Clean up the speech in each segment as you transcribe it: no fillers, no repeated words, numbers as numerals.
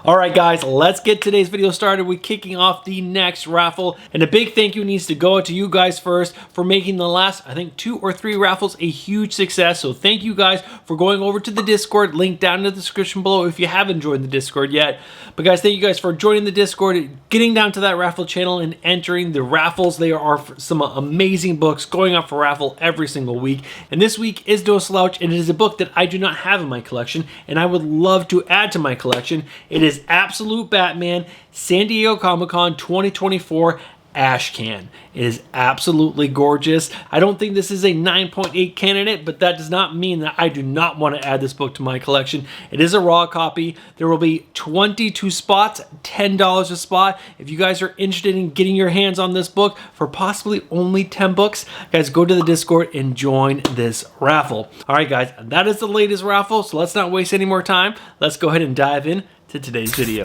All right, guys, let's get today's video started with kicking off the next raffle. And a big thank you needs to go out to you guys first for making the last, I think, 2 or 3 raffles a huge success. So thank you guys for going over to the Discord. Link down in the description below if you haven't joined the Discord yet. But guys, thank you guys for joining the Discord, getting down to that raffle channel and entering the raffles. There are some amazing books going up for raffle every single week. And this week is No Slouch, and it is a book that I do not have in my collection, and I would love to add to my collection. It is Absolute Batman, San Diego Comic-Con 2024 Ashcan. It is absolutely gorgeous. I don't think this is a 9.8 candidate, but that does not mean that I do not want to add this book to my collection. It is a raw copy. There will be 22 spots, $10 a spot. If you guys are interested in getting your hands on this book for possibly only 10 bucks, guys, go to the Discord and join this raffle. All right, guys, that is the latest raffle, so let's not waste any more time. Let's go ahead and dive in to today's video.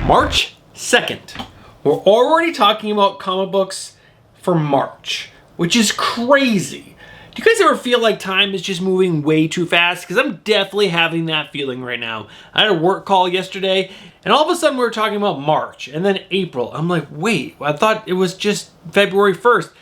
March 2nd. We're already talking about comic books for March, which is crazy. Do you guys ever feel like time is just moving way too fast? Because I'm definitely having that feeling right now. I had a work call yesterday, and all of a sudden we were talking about March, and then April. I'm like, wait, I thought it was just February 1st.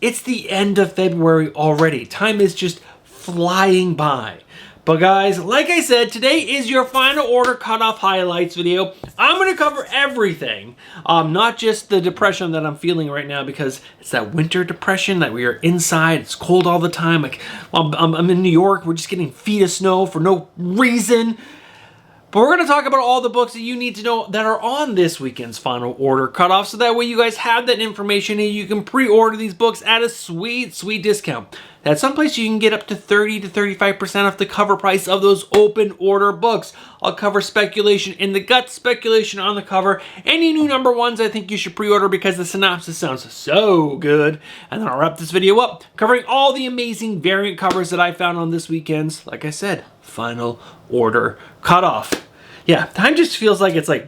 It's the end of February already. Time is just flying by. But guys, like I said, today is your final order cutoff highlights video. I'm going to cover everything, not just the depression that I'm feeling right now, because it's that winter depression that we are inside. It's cold all the time. Like I'm in New York. We're just getting feet of snow for no reason. But we're going to talk about all the books that you need to know that are on this weekend's final order cutoff, so that way you guys have that information and you can pre-order these books at a sweet, sweet discount. At some place you can get up to 30 to 35% off the cover price of those open order books. I'll cover speculation in the gut, speculation on the cover. Any new number ones I think you should pre-order because the synopsis sounds so good. And then I'll wrap this video up covering all the amazing variant covers that I found on this weekend's, like I said, final order cutoff. Yeah, time just feels like it's like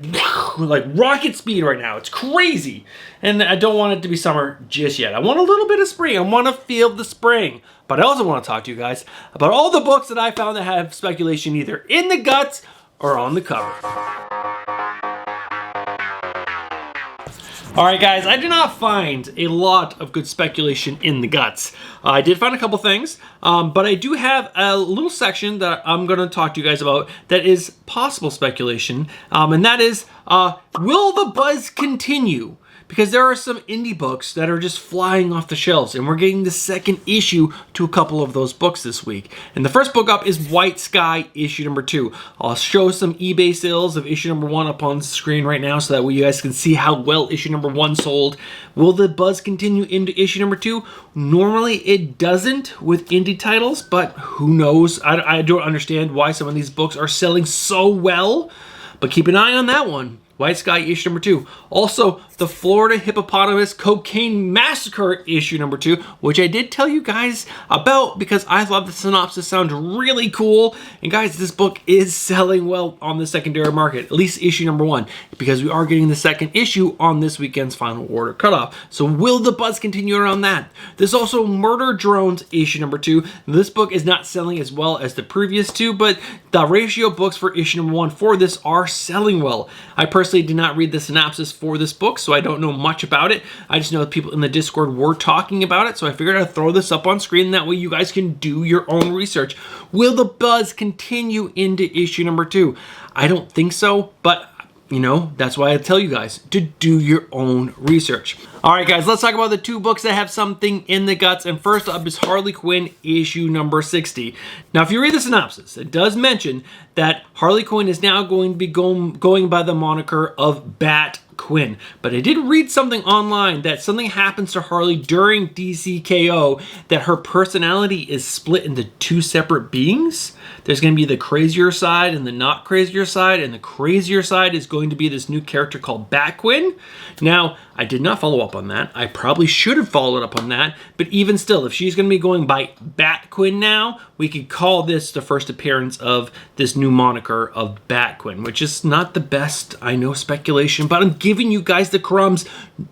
rocket speed right now. It's crazy. And I don't want it to be summer just yet. I want a little bit of spring. I want to feel the spring. But I also want to talk to you guys about all the books that I found that have speculation either in the guts or on the cover. All right, guys, I did not find a lot of good speculation in the guts. I did find a couple things, but I do have a little section that I'm going to talk to you guys about that is possible speculation, and that is, will the buzz continue? Because there are some indie books that are just flying off the shelves, and we're getting the second issue to a couple of those books this week. And the first book up is White Sky, issue number 2. I'll show some eBay sales of issue number 1 up on the screen right now, so that way you guys can see how well issue number 1 sold. Will the buzz continue into issue number 2? Normally it doesn't with indie titles, but who knows? I don't understand why some of these books are selling so well, but keep an eye on that one. White Sky, issue number 2. Also, the Florida Hippopotamus Cocaine Massacre, issue number 2, which I did tell you guys about because I thought the synopsis sounded really cool. And guys, this book is selling well on the secondary market, at least issue number 1, because we are getting the second issue on this weekend's final order cutoff. So will the buzz continue around that? There's also Murder Drones, issue number 2. This book is not selling as well as the previous 2, but the ratio books for issue number 1 for this are selling well. I personally did not read the synopsis for this book, so I don't know much about it. I just know that people in the Discord were talking about it, so I figured I'd throw this up on screen. That way you guys can do your own research. Will the buzz continue into issue number 2? I don't think so, but you know, that's why I tell you guys to do your own research. All right, guys, let's talk about the 2 books that have something in the guts. And first up is Harley Quinn, issue number 60. Now, if you read the synopsis, it does mention that Harley Quinn is now going to be going by the moniker of Bat Quinn. But I did read something online that something happens to Harley during DCKO, that her personality is split into 2 separate beings. There's going to be the crazier side and the not crazier side, and the crazier side is going to be this new character called Bat Quinn. Now, I did not follow up on that. I probably should have followed up on that, but even still, if she's going to be going by Batquin now, we could call this the first appearance of this new moniker of Batquin, which is not the best, I know, speculation, but I'm giving you guys the crumbs.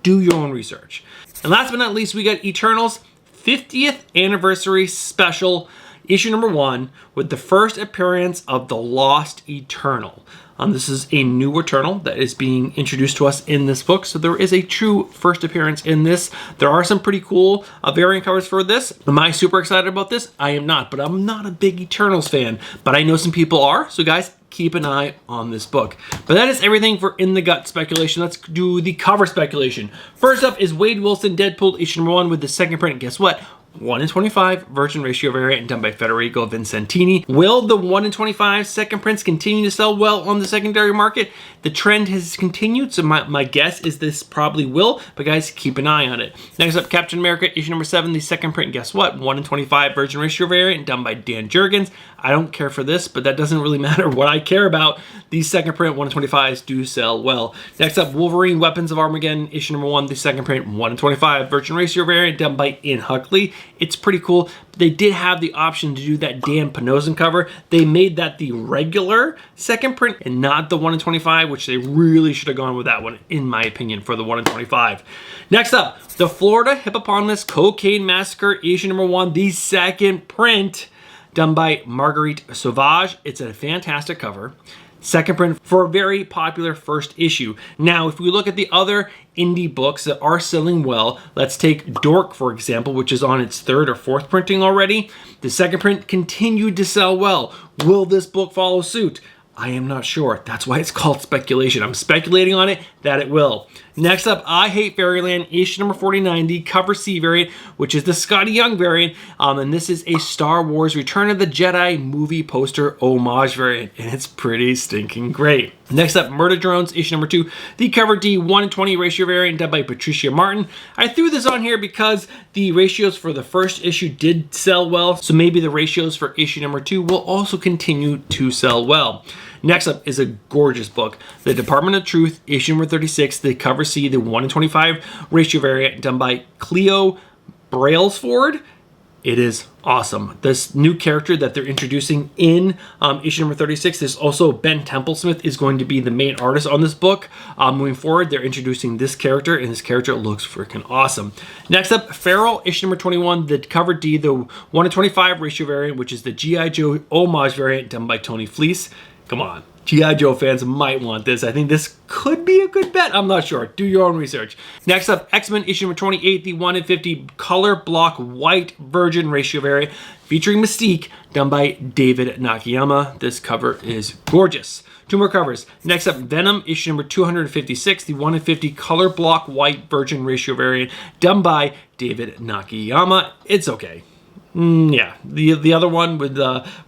Do your own research. And last but not least, we got Eternals 50th Anniversary Special, issue number 1, with the first appearance of the Lost Eternal. This is a new Eternal that is being introduced to us in this book, so there is a true first appearance in this. There are some pretty cool variant covers for this. Am I super excited about this? I am not, but I'm not a big Eternals fan, but I know some people are, so guys, keep an eye on this book. But that is everything for In the Gut speculation. Let's do the cover speculation. First up is Wade Wilson, Deadpool, issue number 1 with the second print. Guess what? 1 in 25 virgin ratio variant done by Federico Vincentini. Will the 1 in 25 second prints continue to sell well on the secondary market? The trend has continued, so my guess is this probably will, but guys, keep an eye on it. Next up, Captain America, issue number 7, the second print. Guess what? 1 in 25 virgin ratio variant done by Dan Jurgens. I don't care for this, but that doesn't really matter. What I care about, these second print 1 in 25s do sell well. Next up, Wolverine, Weapons of Armageddon, issue number 1, the second print, 1 in 25 virgin ratio variant done by Ian Huckley. It's pretty cool. They did have the option to do that Dan Panozin cover. They made that the regular second print and not the 1 in 25, which they really should have gone with that one, in my opinion, for the 1 in 25. Next up, the Florida Hippopotamus Cocaine Massacre, issue number 1, the second print, done by Marguerite Sauvage. It's a fantastic cover. Second print for a very popular first issue. Now, if we look at the other indie books that are selling well, let's take Dork, for example, which is on its 3rd or 4th printing already. The second print continued to sell well. Will this book follow suit? I am not sure. That's why it's called speculation. I'm speculating on it that it will. Next up, I Hate Fairyland, issue number 49, the cover C variant, which is the Scotty Young variant. And this is a Star Wars Return of the Jedi movie poster homage variant, and it's pretty stinking great. Next up, Murder Drones, issue number 2, the cover D 1 in 20 ratio variant done by Patricia Martin. I threw this on here because the ratios for the first issue did sell well, so maybe the ratios for issue number 2 will also continue to sell well. Next up is a gorgeous book, The Department of Truth, issue number 36, the cover C, the 1 in 25 ratio variant done by Cleo Brailsford. It is awesome. This new character that they're introducing in issue number 36, there's also Ben Templesmith is going to be the main artist on this book. Moving forward, they're introducing this character, and this character looks freaking awesome. Next up, Feral, issue number 21, the cover D, the 1 in 25 ratio variant, which is the G.I. Joe homage variant done by Tony Fleece. Come on. G.I. Joe fans might want this. I think this could be a good bet. I'm not sure. Do your own research. Next up, X-Men issue number 28, the 1 in 50 color block white virgin ratio variant featuring Mystique done by David Nakayama. This cover is gorgeous. 2 more covers. Next up, Venom issue number 256, the 1 in 50 color block white virgin ratio variant done by David Nakayama. It's okay. Yeah, the other one with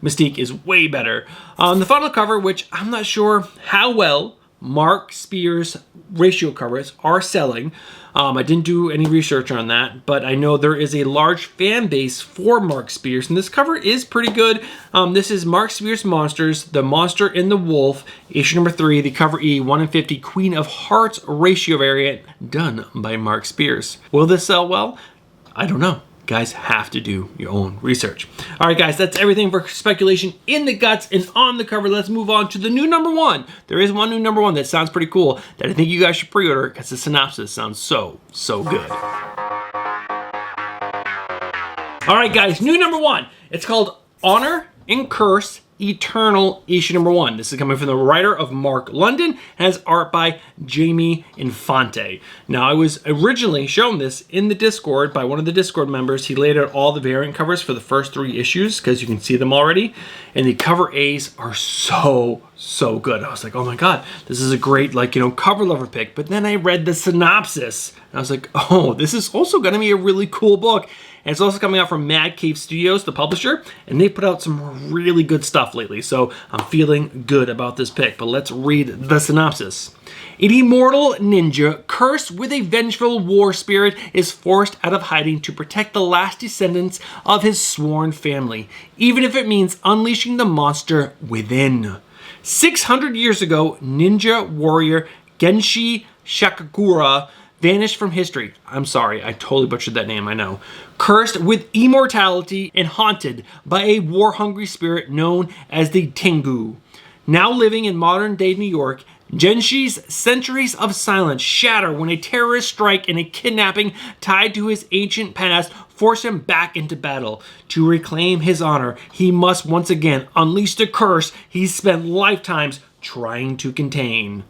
Mystique is way better. The final cover, which I'm not sure how well Mark Spears ratio covers are selling. I didn't do any research on that, but I know there is a large fan base for Mark Spears, and this cover is pretty good. This is Mark Spears Monsters, The Monster and the Wolf, issue number 3, the cover E, 1 in 50 Queen of Hearts ratio variant, done by Mark Spears. Will this sell well? I don't know. Guys have to do your own research. All right, guys, that's everything for speculation in the guts and on the cover. Let's move on to the new number 1. There is one new number 1 that sounds pretty cool that I think you guys should pre-order because the synopsis sounds so good. All right, guys, new number 1. It's called Honor and Curse Eternal, issue number 1. This is coming from the writer of Mark London, has art by Jamie Infante. Now, I was originally shown this in the Discord by one of the Discord members. He laid out all the variant covers for the first 3 issues because you can see them already, and the cover A's are so good. I was like, oh my god, this is a great, cover lover pick. But then I read the synopsis, and I was like, oh, this is also going to be a really cool book. And it's also coming out from Mad Cave Studios, the publisher, and they put out some really good stuff lately, so I'm feeling good about this pick. But let's read the synopsis. An immortal ninja, cursed with a vengeful war spirit, is forced out of hiding to protect the last descendants of his sworn family, even if it means unleashing the monster within. 600 years ago, ninja warrior Genshi Shakagura vanished from history. I'm sorry, I totally butchered that name, I know. Cursed with immortality and haunted by a war-hungry spirit known as the Tengu. Now living in modern-day New York, Genshi's centuries of silence shatter when a terrorist strike and a kidnapping tied to his ancient past force him back into battle. To reclaim his honor, he must once again unleash the curse he's spent lifetimes trying to contain.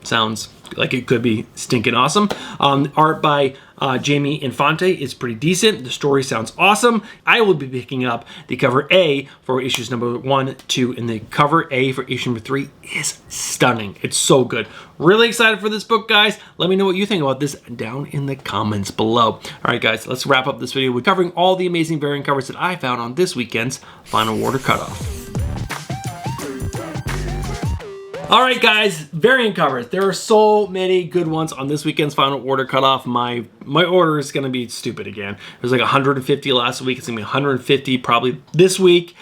Sounds like it could be stinking awesome. Art by Jamie Infante is pretty decent. The story sounds awesome. I will be picking up the cover A for issues number 1, 2, and the cover A for issue number 3 is stunning. It's so good. Really excited for this book, guys. Let me know what you think about this down in the comments below. All right, guys, let's wrap up this video with covering all the amazing variant covers that I found on this weekend's Final Order Cutoff. All right, guys, variant covers. There are so many good ones on this weekend's Final Order Cutoff. My order is gonna be stupid again. It was like 150 last week. It's gonna be 150 probably this week.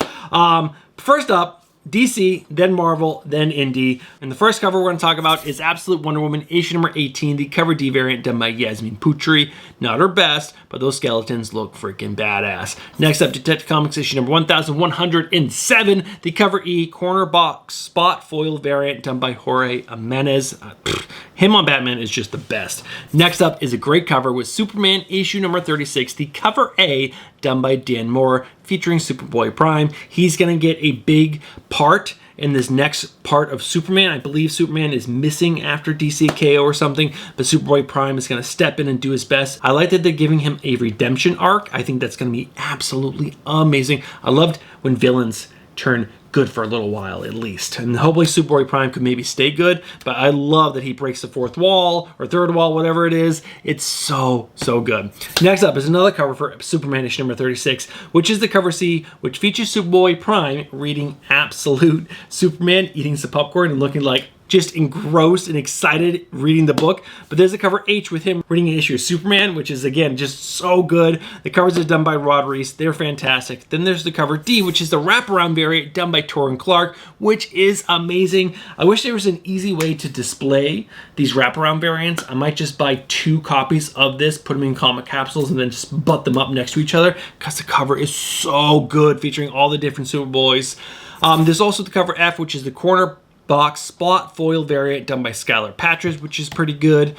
First up, DC, then Marvel, then Indie. And the first cover we're going to talk about is Absolute Wonder Woman, issue number 18, the cover D variant done by Yasmin Putri. Not her best, but those skeletons look freaking badass. Next up, DocComix, issue number 1107, the cover E, corner box spot foil variant done by Jorge Jimenez. Him on Batman is just the best. Next up is a great cover with Superman, issue number 36, the cover A, done by Dan Moore, featuring Superboy Prime. He's gonna get a big part in this next part of Superman. I believe Superman is missing after DCKO or something, but Superboy Prime is gonna step in and do his best. I like that they're giving him a redemption arc. I think that's gonna be absolutely amazing. I loved when villains turn good for a little while at least, and hopefully Superboy Prime could maybe stay good, but I love that he breaks the fourth wall or third wall, whatever it is. It's so good. Next up is another cover for Superman issue number 36, which is the cover C, which features Superboy Prime reading Absolute Superman, eating some popcorn and looking like just engrossed and excited reading the book. But there's a cover H with him reading an issue of Superman, which is again just so good. The covers are done by Rod Reese. They're fantastic. Then there's the cover D, which is the wraparound variant done by Torrin Clark, which is amazing. I wish there was an easy way to display these wraparound variants. I might just buy 2 copies of this, put them in comic capsules, and then just butt them up next to each other because the cover is so good, featuring all the different Superboys. There's also the cover F, which is the corner box spot foil variant done by Skylar Patras, which is pretty good.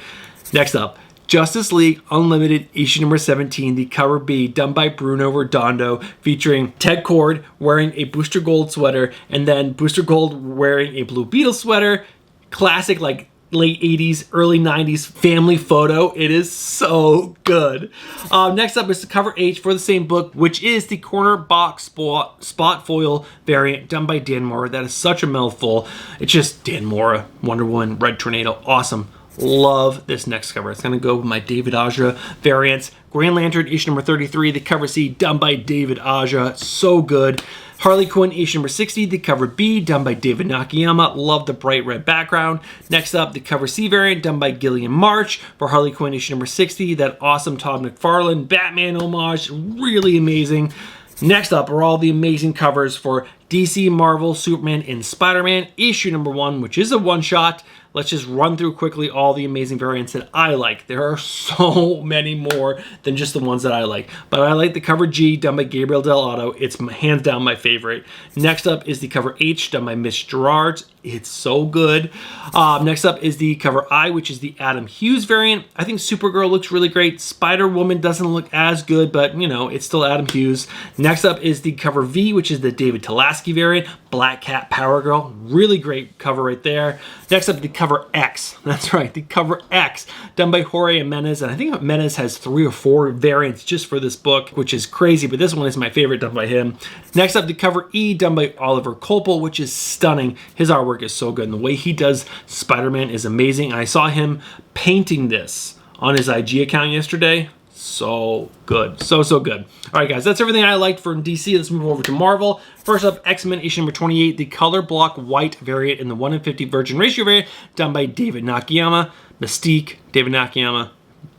Next up, Justice League Unlimited issue number 17, the cover B, done by Bruno Redondo, featuring Ted Kord wearing a Booster Gold sweater and then Booster Gold wearing a Blue Beetle sweater. Classic, like late 80s, early 90s family photo. It is so good. Next up is the cover H for the same book, which is the corner box spot foil variant done by Dan Mora. That is such a mouthful. It's just Dan Mora, Wonder Woman, Red Tornado, awesome. Love this next cover. It's gonna go with my David Aja variants. Green Lantern issue number 33, the cover C, done by David Aja. So good. Harley Quinn issue number 60, the cover B, done by David Nakayama. Love the bright red background. Next up, the cover C variant done by Gillian March for Harley Quinn issue number 60. That awesome Todd McFarlane Batman homage, really amazing. Next up are all the amazing covers for DC, Marvel, Superman, and Spider-Man issue number 1, which is a one-shot. Let's just run through quickly all the amazing variants that I like. There are so many more than just the ones that I like. But I like the cover G done by Gabriel Del Otto. It's hands down my favorite. Next up is the cover H done by Mitch Gerards. It's so good. Next up is the cover I, which is the Adam Hughes variant. I think Supergirl looks really great. Spider-Woman doesn't look as good, but you know, it's still Adam Hughes. Next up is the cover V, which is the David Talaski variant. Black Cat Power Girl. Really great cover right there. Next up, the cover X. That's right, the cover X, done by Jorge Jimenez. And I think Jimenez has 3 or 4 variants just for this book, which is crazy, but this one is my favorite, done by him. Next up, the cover E, done by Oliver Kopel, which is stunning. His artwork is so good, and the way he does Spider-Man is amazing. I saw him painting this on his IG account yesterday. So good. So good. All right, guys, that's everything I liked from DC. Let's move over to Marvel. First up, X-Men issue number 28, the color block white variant in the 1 in 50 Virgin Ratio variant, done by David Nakayama. Mystique, David Nakayama.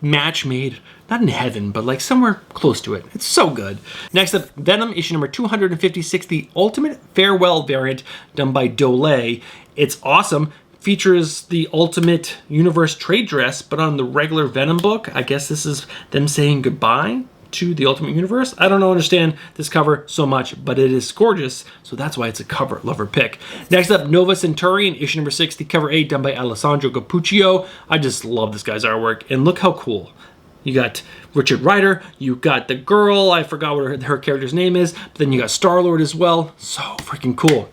Match made, not in heaven, but like somewhere close to it. It's so good. Next up, Venom issue number 256, the Ultimate Farewell variant, done by Dole. It's awesome. features the Ultimate Universe trade dress, but on the regular Venom book, I guess this is them saying goodbye to the Ultimate Universe. I don't understand this cover so much, but it is gorgeous, so that's why it's a cover lover pick. Next up, Nova Centurion, issue number 6, the cover A, done by Alessandro Cappuccio. I just love this guy's artwork, and look how cool. You got Richard Rider, you got the girl, I forgot what her character's name is, but then you got Star-Lord as well. So freaking cool.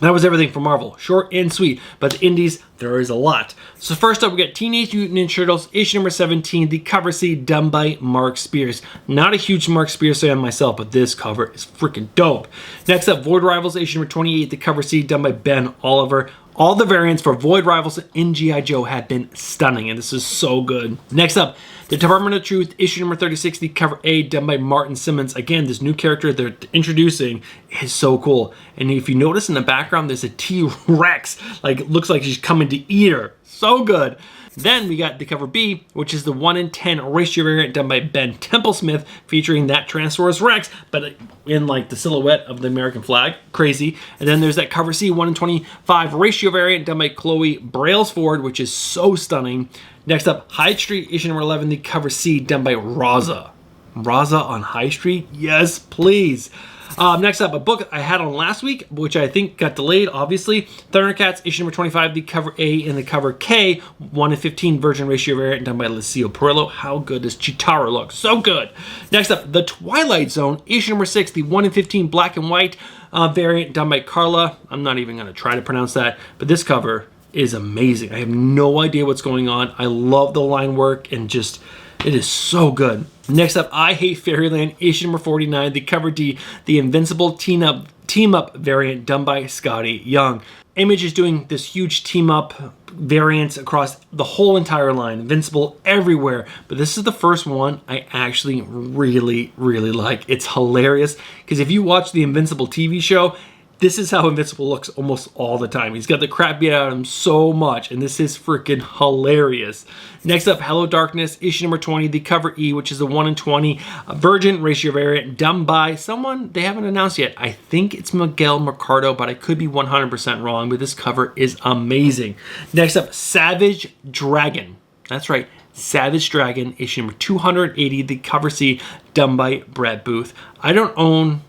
That was everything from Marvel. Short and sweet, but the indies, there is a lot. So first up, we got Teenage Mutant Ninja Turtles, issue number 17, the cover C, done by Mark Spears. Not a huge Mark Spears fan myself, but this cover is freaking dope. Next up, Void Rivals, issue number 28, the cover C, done by Ben Oliver. All the variants for Void Rivals in G.I. Joe have been stunning, and this is so good. Next up, The Department of Truth, issue number 36, the cover A, done by Martin Simmons. Again, this new character they're introducing is so cool. And if you notice in the background, there's a T-Rex. Like, it looks like she's coming to eat her. So good. Then we got the cover B, which is the 1-in-10 ratio variant done by Ben Templesmith, featuring that Tyrannosaurus Rex, but in like the silhouette of the American flag. Crazy. And then there's that cover C, 1-in-25 ratio variant done by Chloe Brailsford, which is so stunning. Next up, Hyde Street, issue number 11, the cover C, done by Raza. Raza on High Street? Yes, please. Next up, a book I had on last week, which I think got delayed, obviously. Thundercats, issue number 25, the cover A and the cover K, 1-in-15 virgin ratio variant done by Lucio Perillo. How good does Chitara look? So good. Next up, The Twilight Zone, issue number 6, the 1-in-15 black and white variant done by Carla. I'm not even going to try to pronounce that, but this cover is amazing. I have no idea what's going on. I love the line work and just, it is so good. Next up, I Hate Fairyland, issue number 49, the cover D, the Invincible Team Up variant done by Scotty Young. Image is doing this huge team up variants across the whole entire line, Invincible everywhere, but this is the first one I actually really like. It's hilarious because if you watch the Invincible TV show, this is how Invincible looks almost all the time. He's got the crap beat out of him so much, and this is freaking hilarious. Next up, Hello Darkness, issue number 20, the cover E, which is a 1-in-20 virgin ratio variant done by someone they haven't announced yet. I think it's Miguel Mercado, but I could be 100% wrong, but this cover is amazing. Next up, Savage Dragon. That's right, Savage Dragon, issue number 280, the cover C, done by Brad Booth. I own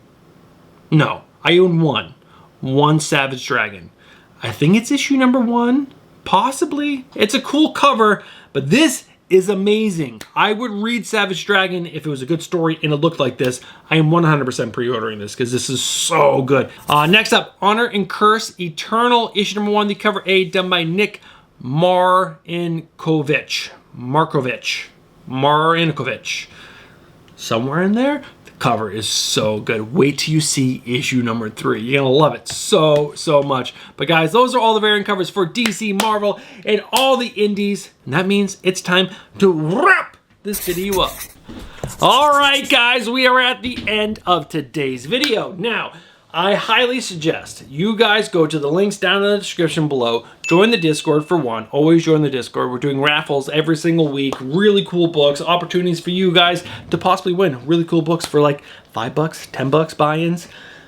one Savage Dragon. I think it's issue number 1, possibly. It's a cool cover, but this is amazing. I would read Savage Dragon if it was a good story and it looked like this. I am 100% pre-ordering this because this is so good. Next up, Honor and Curse Eternal, issue number 1, the cover A, done by Nick Markovich. Somewhere in there. Cover is so good. Wait till you see issue number 3. You're gonna love it so much. But guys, those are all the variant covers for DC, Marvel, and all the indies. And that means it's time to wrap this video up. All right, guys, we are at the end of today's video. Now, I highly suggest you guys go to the links down in the description below. Join the Discord for one. Always join the Discord. We're doing raffles every single week. Really cool books. Opportunities for you guys to possibly win really cool books for like $5, $10 buy-ins.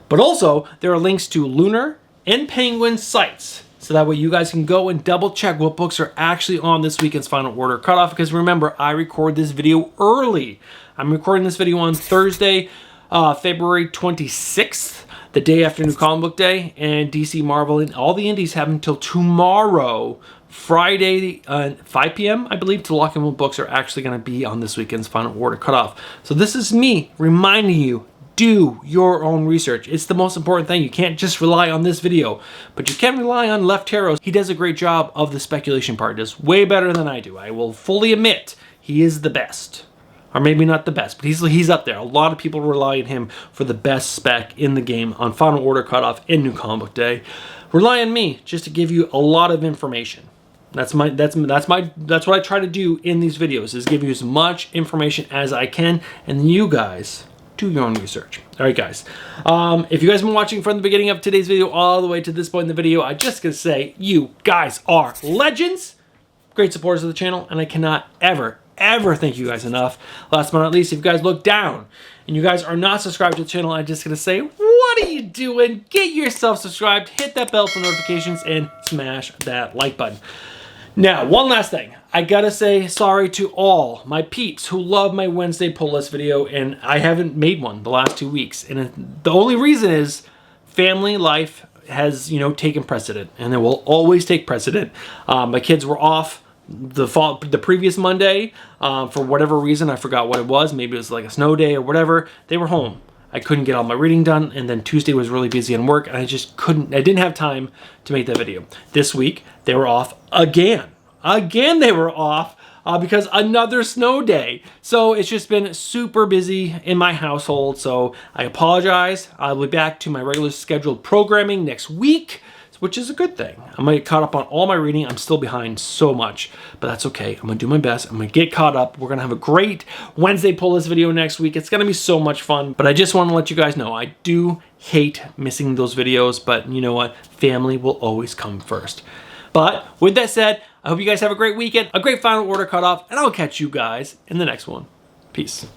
But also, there are links to Lunar and Penguin sites. So that way you guys can go and double check what books are actually on this weekend's final order cutoff. Because remember, I record this video early. I'm recording this video on Thursday, February 26th. The day after New Comic Book Day, and DC, Marvel, and all the indies have until tomorrow, Friday, 5 p.m., I believe, to lock in what books are actually going to be on this weekend's final order cutoff. So this is me reminding you, do your own research. It's the most important thing. You can't just rely on this video, but you can rely on Left Tarot. He does a great job of the speculation part. He does way better than I do. I will fully admit he is the best. Or maybe not the best, but he's up there. A lot of people rely on him for the best spec in the game on Final Order Cutoff in New Comic Book Day. Rely on me just to give you a lot of information. That's what I try to do in these videos, is give you as much information as I can, and you guys do your own research. All right, guys. If you guys have been watching from the beginning of today's video all the way to this point in the video, I just gotta say, you guys are legends, great supporters of the channel, and I cannot ever ever thank you guys enough. Last but not least, if you guys look down and you guys are not subscribed to the channel, I'm just gonna say, what are you doing? Get yourself subscribed, hit that bell for notifications, and smash that like button. Now, one last thing. I gotta say sorry to all my peeps who love my Wednesday pull list video, and I haven't made one the last 2 weeks. And the only reason is family life has, taken precedent, and it will always take precedent. My kids were off the previous Monday for whatever reason. I forgot what it was. Maybe it was like a snow day or whatever. They were home. I couldn't get all my reading done, and then Tuesday was really busy in work, and I didn't have time to make that video. This week, they were off again. Again, they were off because another snow day. So it's just been super busy in my household, so I apologize. I'll be back to my regular scheduled programming next week, which is a good thing. I'm gonna get caught up on all my reading. I'm still behind so much, but that's okay. I'm gonna do my best. I'm gonna get caught up. We're gonna have a great Wednesday pull list video next week. It's gonna be so much fun, but I just wanna let you guys know, I do hate missing those videos, but you know what? Family will always come first. But with that said, I hope you guys have a great weekend, a great final order cutoff, and I'll catch you guys in the next one. Peace.